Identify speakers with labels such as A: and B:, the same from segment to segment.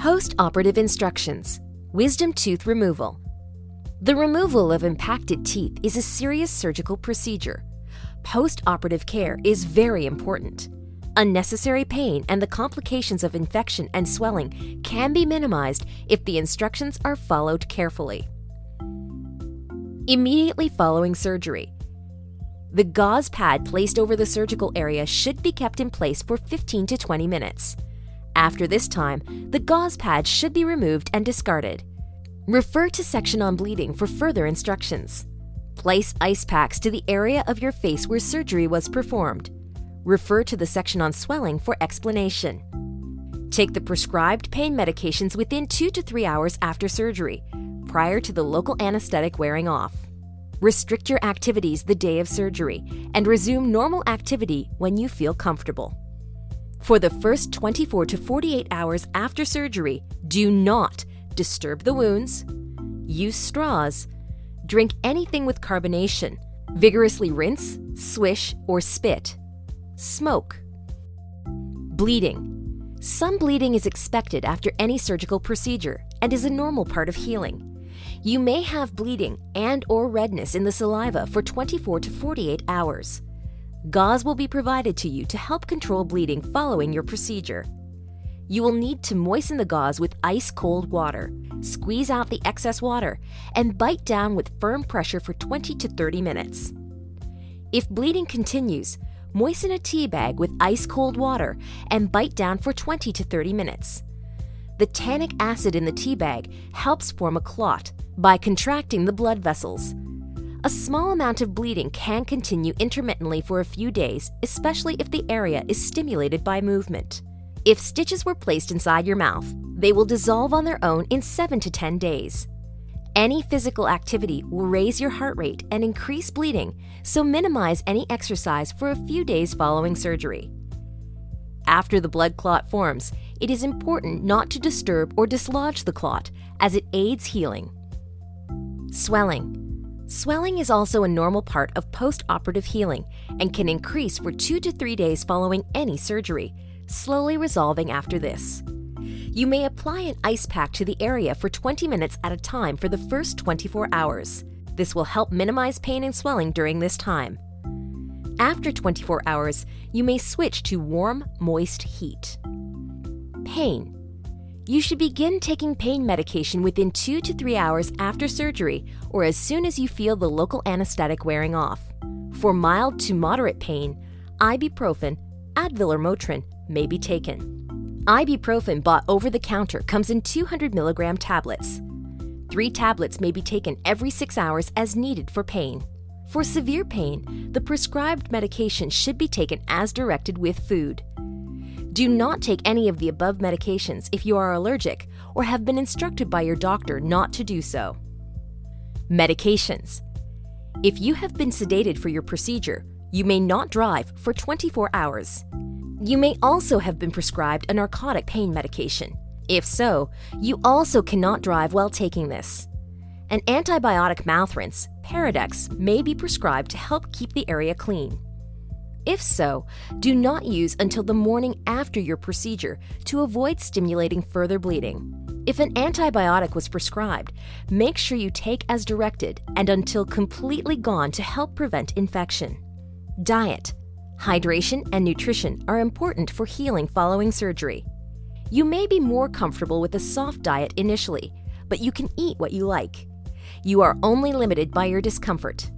A: Post-operative instructions. Wisdom tooth removal. The removal of impacted teeth is a serious surgical procedure. Post-operative care is very important. Unnecessary pain and the complications of infection and swelling can be minimized if the instructions are followed carefully. Immediately following surgery. The gauze pad placed over the surgical area should be kept in place for 15 to 20 minutes. After this time, the gauze pad should be removed and discarded. Refer to section on bleeding for further instructions. Place ice packs to the area of your face where surgery was performed. Refer to the section on swelling for explanation. Take the prescribed pain medications within 2 to 3 hours after surgery, prior to the local anesthetic wearing off. Restrict your activities the day of surgery and resume normal activity when you feel comfortable. For the first 24 to 48 hours after surgery, do not disturb the wounds, use straws, drink anything with carbonation, vigorously rinse, swish, or spit, smoke. Bleeding. Some bleeding is expected after any surgical procedure and is a normal part of healing. You may have bleeding and/or redness in the saliva for 24 to 48 hours. Gauze will be provided to you to help control bleeding following your procedure. You will need to moisten the gauze with ice-cold water, squeeze out the excess water, and bite down with firm pressure for 20 to 30 minutes. If bleeding continues, moisten a tea bag with ice-cold water and bite down for 20 to 30 minutes. The tannic acid in the tea bag helps form a clot by contracting the blood vessels. A small amount of bleeding can continue intermittently for a few days, especially if the area is stimulated by movement. If stitches were placed inside your mouth, they will dissolve on their own in 7 to 10 days. Any physical activity will raise your heart rate and increase bleeding, so minimize any exercise for a few days following surgery. After the blood clot forms, it is important not to disturb or dislodge the clot, as it aids healing. Swelling. Swelling is also a normal part of post-operative healing and can increase for 2 to 3 days following any surgery, slowly resolving after this. You may apply an ice pack to the area for 20 minutes at a time for the first 24 hours. This will help minimize pain and swelling during this time. After 24 hours, you may switch to warm, moist heat. Pain. You should begin taking pain medication within 2 to 3 hours after surgery or as soon as you feel the local anesthetic wearing off. For mild to moderate pain, ibuprofen, Advil or Motrin may be taken. Ibuprofen bought over the counter comes in 200 milligram tablets. 3 tablets may be taken every 6 hours as needed for pain. For severe pain, the prescribed medication should be taken as directed with food. Do not take any of the above medications if you are allergic or have been instructed by your doctor not to do so. Medications. If you have been sedated for your procedure, you may not drive for 24 hours. You may also have been prescribed a narcotic pain medication. If so, you also cannot drive while taking this. An antibiotic mouth rinse, Paradex, may be prescribed to help keep the area clean. If so, do not use until the morning after your procedure to avoid stimulating further bleeding. If an antibiotic was prescribed, make sure you take as directed and until completely gone to help prevent infection. Diet. Hydration and nutrition are important for healing following surgery. You may be more comfortable with a soft diet initially, but you can eat what you like. You are only limited by your discomfort.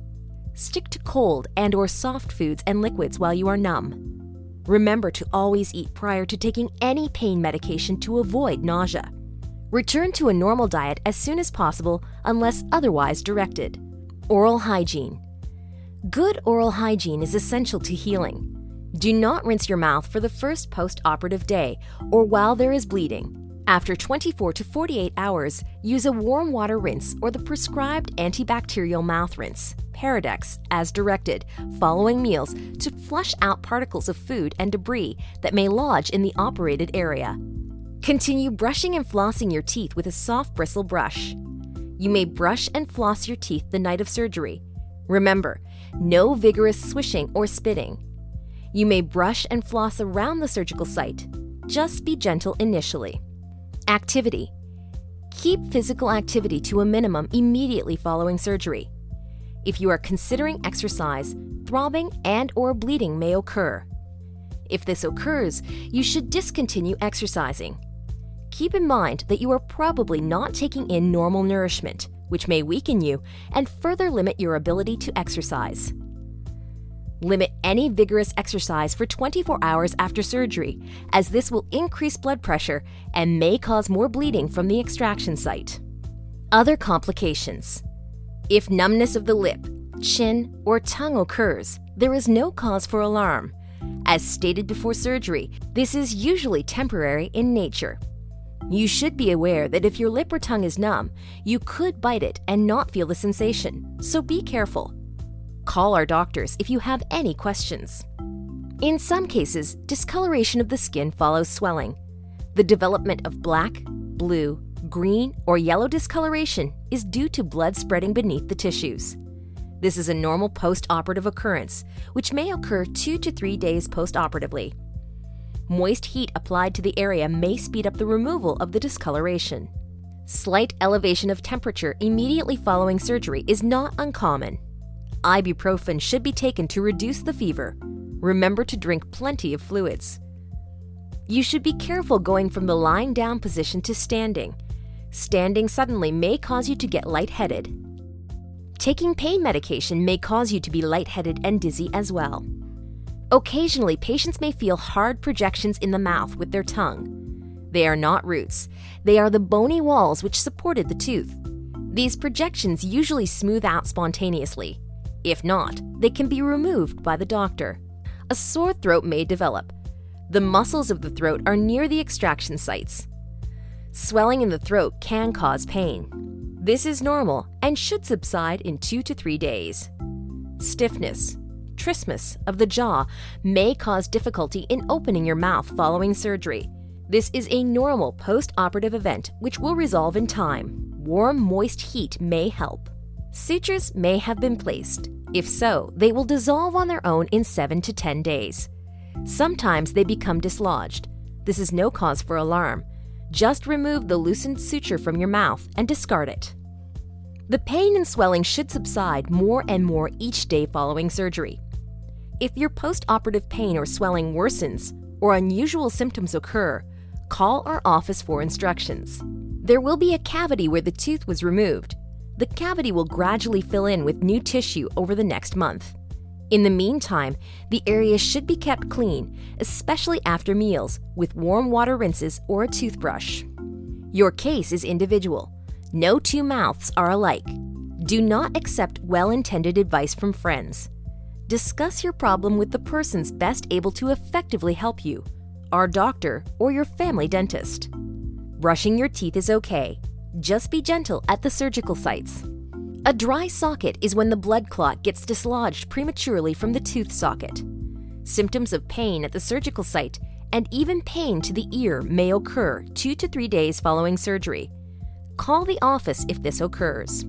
A: Stick to cold and/or soft foods and liquids while you are numb. Remember to always eat prior to taking any pain medication to avoid nausea. Return to a normal diet as soon as possible unless otherwise directed. Oral hygiene. Good oral hygiene is essential to healing. Do not rinse your mouth for the first post-operative day or while there is bleeding. After 24 to 48 hours, use a warm water rinse or the prescribed antibacterial mouth rinse, Paradex, as directed, following meals to flush out particles of food and debris that may lodge in the operated area. Continue brushing and flossing your teeth with a soft bristle brush. You may brush and floss your teeth the night of surgery. Remember, no vigorous swishing or spitting. You may brush and floss around the surgical site. Just be gentle initially. Activity. Keep physical activity to a minimum immediately following surgery. If you are considering exercise, throbbing and/or bleeding may occur. If this occurs, you should discontinue exercising. Keep in mind that you are probably not taking in normal nourishment, which may weaken you and further limit your ability to exercise. Limit any vigorous exercise for 24 hours after surgery, as this will increase blood pressure and may cause more bleeding from the extraction site. Other complications. If numbness of the lip, chin, or tongue occurs, there is no cause for alarm. As stated before surgery, this is usually temporary in nature. You should be aware that if your lip or tongue is numb, you could bite it and not feel the sensation, so be careful. Call our doctors if you have any questions. In some cases, discoloration of the skin follows swelling. The development of black, blue, green, or yellow discoloration is due to blood spreading beneath the tissues. This is a normal post-operative occurrence, which may occur 2 to 3 days post-operatively. Moist heat applied to the area may speed up the removal of the discoloration. Slight elevation of temperature immediately following surgery is not uncommon. Ibuprofen should be taken to reduce the fever. Remember to drink plenty of fluids. You should be careful going from the lying down position to standing. Standing suddenly may cause you to get lightheaded. Taking pain medication may cause you to be lightheaded and dizzy as well. Occasionally, patients may feel hard projections in the mouth with their tongue. They are not roots. They are the bony walls which supported the tooth. These projections usually smooth out spontaneously. If not, they can be removed by the doctor. A sore throat may develop. The muscles of the throat are near the extraction sites. Swelling in the throat can cause pain. This is normal and should subside in 2 to 3 days. Stiffness, trismus of the jaw may cause difficulty in opening your mouth following surgery. This is a normal post-operative event which will resolve in time. Warm, moist heat may help. Sutures may have been placed. If so, they will dissolve on their own in 7 to 10 days. Sometimes they become dislodged. This is no cause for alarm. Just remove the loosened suture from your mouth and discard it. The pain and swelling should subside more and more each day following surgery. If your post-operative pain or swelling worsens or unusual symptoms occur, call our office for instructions. There will be a cavity where the tooth was removed. The cavity will gradually fill in with new tissue over the next month. In the meantime, the area should be kept clean, especially after meals, with warm water rinses or a toothbrush. Your case is individual. No two mouths are alike. Do not accept well-intended advice from friends. Discuss your problem with the persons best able to effectively help you, our doctor or your family dentist. Brushing your teeth is okay. Just be gentle at the surgical sites. A dry socket is when the blood clot gets dislodged prematurely from the tooth socket. Symptoms of pain at the surgical site and even pain to the ear may occur 2 to 3 days following surgery. Call the office if this occurs.